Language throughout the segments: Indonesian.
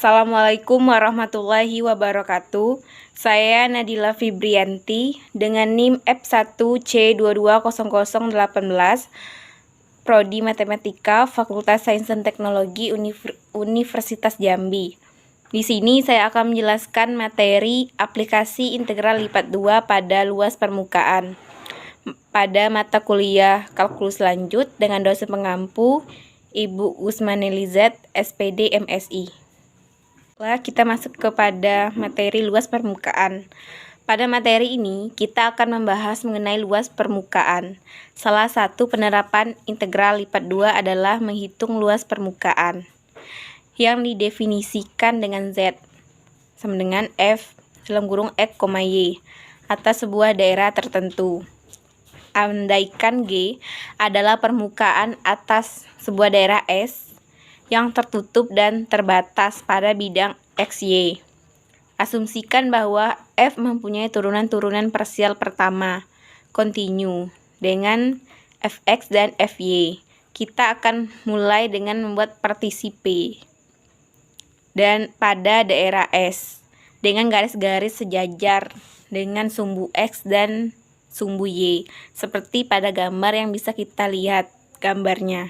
Assalamualaikum warahmatullahi wabarakatuh. Saya Nadila Fibrianti dengan NIM F1C220018, Prodi Matematika, Fakultas Sains dan Teknologi Universitas Jambi. Di sini saya akan menjelaskan materi aplikasi integral lipat 2 pada luas permukaan pada mata kuliah kalkulus lanjut dengan dosen pengampu Ibu Usmanelizat, SPD, MSI. Kita masuk kepada materi luas permukaan. Pada materi ini, kita akan membahas mengenai luas permukaan. Salah satu penerapan integral lipat 2 adalah menghitung luas permukaan yang didefinisikan dengan Z sama dengan F (X, Y) atas sebuah daerah tertentu. Andaikan G adalah permukaan atas sebuah daerah S yang tertutup dan terbatas pada bidang XY. Asumsikan bahwa F mempunyai turunan-turunan parsial pertama, kontinu, dengan Fx dan Fy. Kita akan mulai dengan membuat partisi P dan pada daerah S dengan garis-garis sejajar dengan sumbu X dan sumbu Y, seperti pada gambar yang bisa kita lihat gambarnya,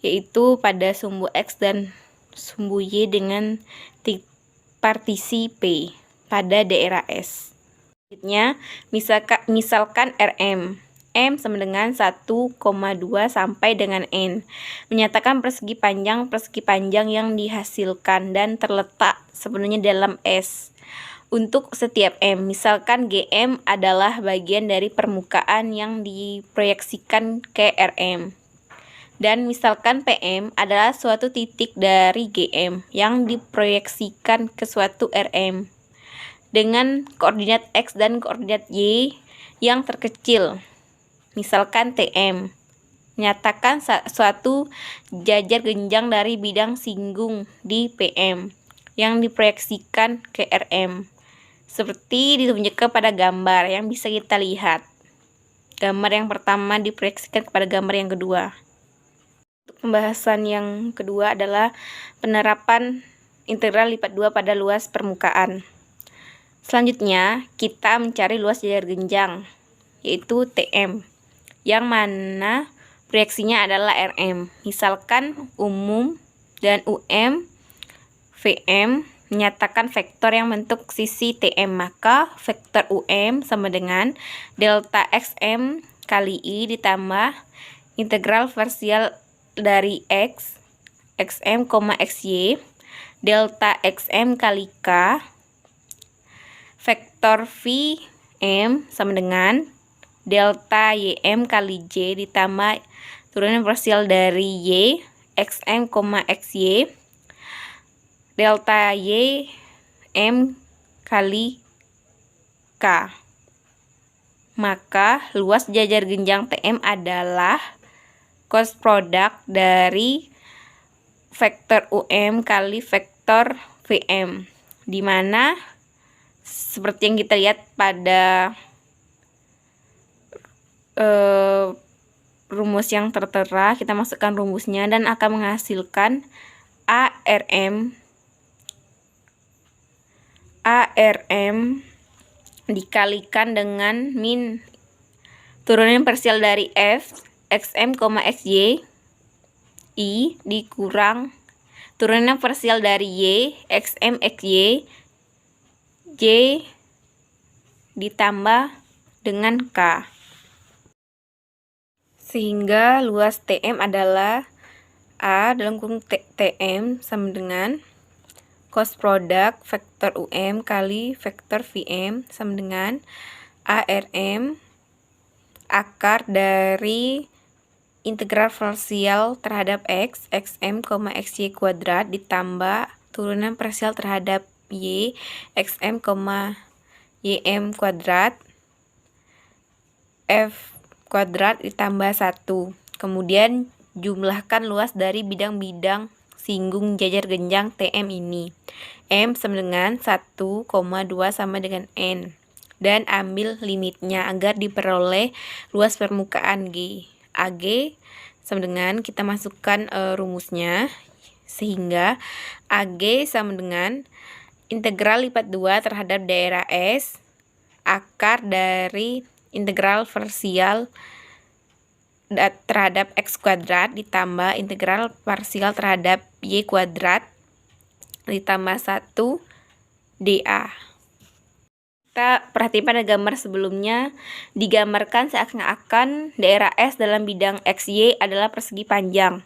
yaitu pada sumbu X dan sumbu Y dengan partisi P pada daerah S. Selanjutnya, misalkan Rm. M sama dengan 1,2 sampai dengan N. Menyatakan persegi panjang yang dihasilkan dan terletak sepenuhnya dalam S. Untuk setiap M, misalkan GM adalah bagian dari permukaan yang diproyeksikan ke Rm. Dan misalkan PM adalah suatu titik dari GM yang diproyeksikan ke suatu RM dengan koordinat X dan koordinat Y yang terkecil. Misalkan TM menyatakan suatu jajar genjang dari bidang singgung di PM yang diproyeksikan ke RM, seperti ditunjukkan pada gambar yang bisa kita lihat. Gambar yang pertama diproyeksikan kepada gambar yang kedua. Pembahasan yang kedua adalah penerapan integral lipat 2 pada luas permukaan. Selanjutnya, kita mencari luas jajar genjang, yaitu TM, yang mana proyeksinya adalah RM. Misalkan umum dan UM, VM menyatakan vektor yang bentuk sisi TM, maka vektor UM sama dengan delta XM kali I ditambah integral parsial dari X, XM, XY, delta XM kali K, vektor VM sama dengan delta YM kali J ditambah turunan parsial dari Y, XM, XY, delta YM kali K. Maka luas jajar genjang TM adalah cross product dari vektor UM kali vektor VM, di mana seperti yang kita lihat pada rumus yang tertera, kita masukkan rumusnya dan akan menghasilkan ARM dikalikan dengan min turunan parsial dari F XM, XY, I dikurang turunan parsial dari Y, XM, XY, J ditambah dengan K. Sehingga luas TM adalah A dalam kurung TM sama dengan cross product vektor UM kali vektor VM sama dengan ARM akar dari integral parsial terhadap X, XM, XY kuadrat ditambah turunan parsial terhadap Y, XM, YM kuadrat F kuadrat ditambah 1. Kemudian jumlahkan luas dari bidang-bidang singgung jajar genjang TM ini. M sama dengan 1,2 sama dengan N. Dan ambil limitnya agar diperoleh luas permukaan G. AG sama dengan kita masukkan rumusnya Sehingga AG sama dengan integral lipat 2 terhadap daerah S akar dari integral parsial terhadap X kuadrat ditambah integral parsial terhadap Y kuadrat ditambah 1 dA. Kita perhatikan pada gambar sebelumnya, digambarkan seakan-akan daerah S dalam bidang XY adalah persegi panjang.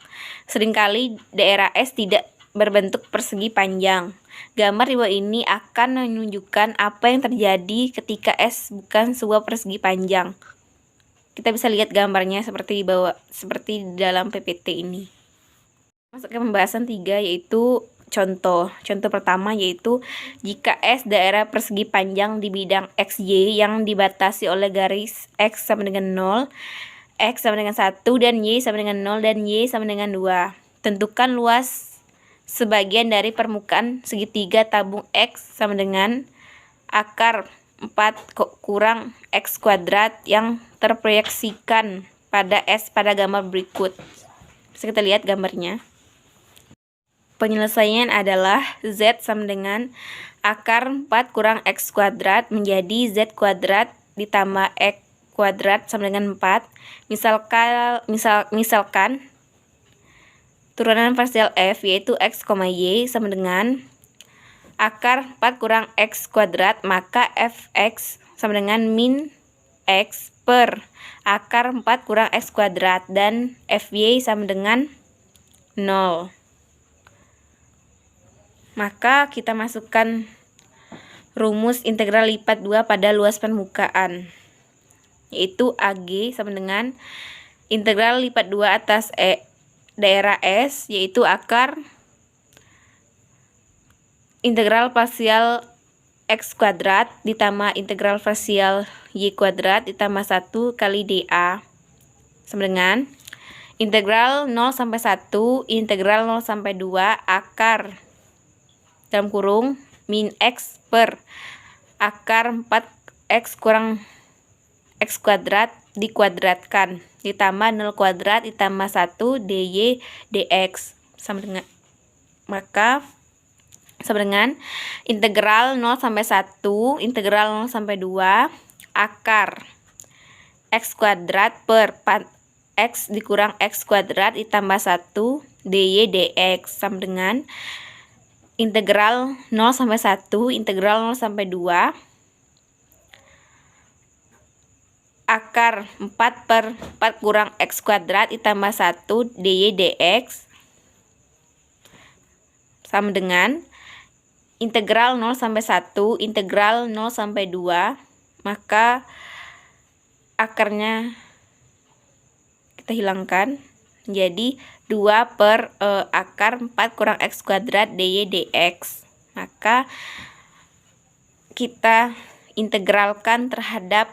Seringkali daerah S tidak berbentuk persegi panjang. Gambar di bawah ini akan menunjukkan apa yang terjadi ketika S bukan sebuah persegi panjang. Kita bisa lihat gambarnya seperti di dalam PPT ini. Masuk ke pembahasan 3, yaitu contoh. Contoh pertama yaitu jika S daerah persegi panjang di bidang XY yang dibatasi oleh garis X sama dengan 0, X sama dengan 1, dan Y sama dengan 0, dan Y sama dengan 2. Tentukan luas sebagian dari permukaan segitiga tabung X sama dengan akar 4 kurang X kuadrat yang terproyeksikan pada S pada gambar berikut. Bisa kita lihat gambarnya. Penyelesaian adalah Z sama dengan akar 4 kurang X kuadrat menjadi Z kuadrat ditambah X kuadrat sama dengan 4. Misalkan turunan parsial F yaitu X, Y sama dengan akar 4 kurang X kuadrat, maka Fx sama dengan min X per akar 4 kurang X kuadrat, dan Fy sama dengan 0. Maka kita masukkan rumus integral lipat 2 pada luas permukaan, yaitu AG sama dengan integral lipat 2 atas daerah S, yaitu akar integral parsial X kuadrat ditambah integral parsial Y kuadrat ditambah 1 kali dA sama dengan integral 0 sampai 1 integral 0 sampai 2 akar dalam kurung min X per akar 4X kurang X kuadrat dikuadratkan ditambah 0 kuadrat ditambah 1 dy dx sama dengan, maka sama dengan integral 0 sampai 1 integral 0 sampai 2 akar X kuadrat per X dikurang X kuadrat ditambah 1 dy dx sama dengan integral 0 sampai 1 integral 0 sampai 2 akar 4 per 4 kurang X kuadrat ditambah 1 dy dx sama dengan integral 0 sampai 1 integral 0 sampai 2, maka akarnya kita hilangkan jadi 2 per akar 4 kurang X kuadrat dy dx. Maka kita integralkan terhadap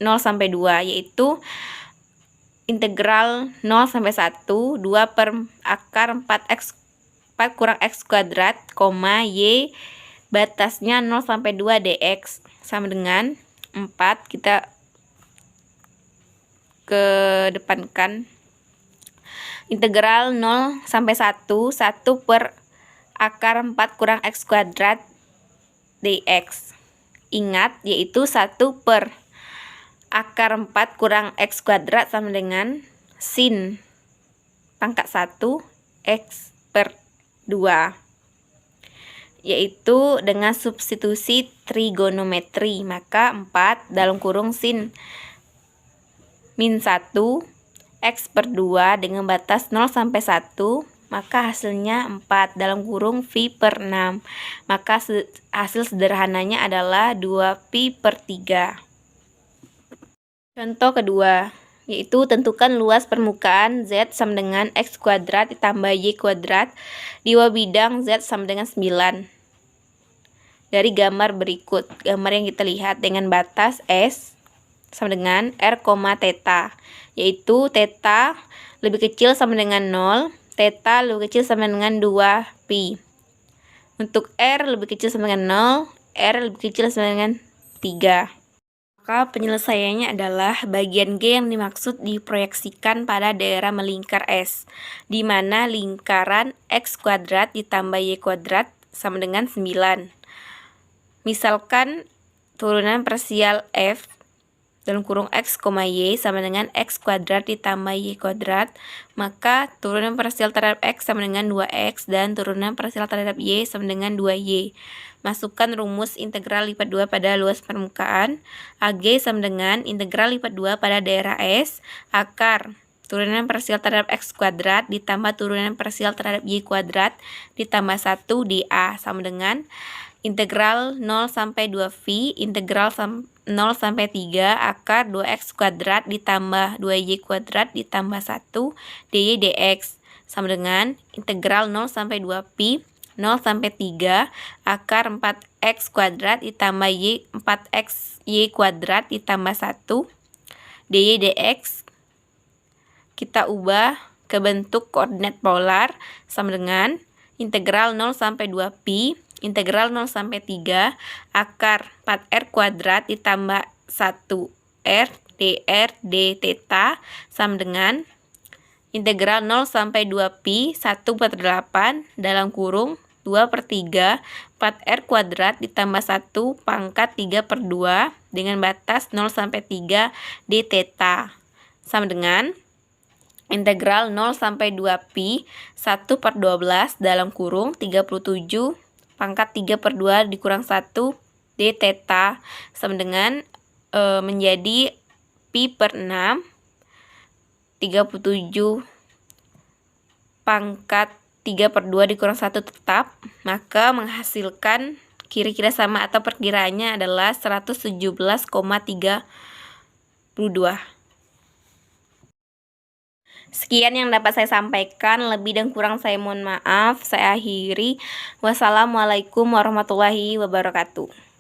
0 sampai 2, yaitu integral 0 sampai 1 2 per akar 4 kurang X kuadrat, Y batasnya 0 sampai 2 dx sama dengan 4. Kita kedepankan integral 0 sampai 1 per akar 4 kurang X kuadrat dx. Ingat, yaitu 1 per akar 4 kurang X kuadrat sama dengan sin pangkat 1 X per 2, yaitu dengan substitusi trigonometri, maka 4 dalam kurung sin min 1 X per 2 dengan batas 0 sampai 1, maka hasilnya 4 dalam kurung pi per 6, maka hasil sederhananya adalah 2 pi per 3. Contoh kedua, yaitu tentukan luas permukaan Z sama dengan X kuadrat ditambah Y kuadrat di bidang Z sama dengan 9. Dari gambar berikut, gambar yang kita lihat dengan batas S sama dengan R, theta, yaitu theta lebih kecil sama dengan 0, theta lebih kecil sama dengan 2 pi. Untuk R lebih kecil sama dengan 0, R lebih kecil sama dengan 3. Maka penyelesaiannya adalah bagian G yang dimaksud diproyeksikan pada daerah melingkar S, di mana lingkaran X kuadrat ditambah Y kuadrat sama dengan 9. Misalkan turunan parsial F dalam kurung X, Y sama dengan X kuadrat ditambah Y kuadrat, maka turunan parsial terhadap X sama dengan 2X dan turunan parsial terhadap Y sama dengan 2Y. Masukkan rumus integral lipat 2 pada luas permukaan. AG sama dengan integral lipat 2 pada daerah S, akar turunan parsial terhadap X kuadrat ditambah turunan parsial terhadap Y kuadrat ditambah 1 di A sama dengan integral 0 sampai 2V integral 0 sampai 3 akar 2x kuadrat ditambah 2y kuadrat ditambah 1 dy dx sama dengan integral 0 sampai 2pi 0 sampai 3 akar 4x kuadrat ditambah 4x y kuadrat ditambah 1 dy dx kita ubah ke bentuk koordinat polar sama dengan integral 0 sampai 2pi integral 0 sampai 3 akar 4r kuadrat ditambah 1r dr d theta sama dengan integral 0 sampai 2pi 1/8 dalam kurung 2/3 4r kuadrat ditambah 1 pangkat 3/2 dengan batas 0 sampai 3 d theta sama dengan integral 0 sampai 2pi 1/12 dalam kurung 37 pangkat 3/2 dikurang 1 d theta sama dengan menjadi pi per 6 37 pangkat 3/2 dikurang 1 tetap, maka menghasilkan kira-kira sama atau perkiraannya adalah 117,32. Sekian yang dapat saya sampaikan, lebih dan kurang saya mohon maaf. Saya akhiri. Wassalamualaikum warahmatullahi wabarakatuh.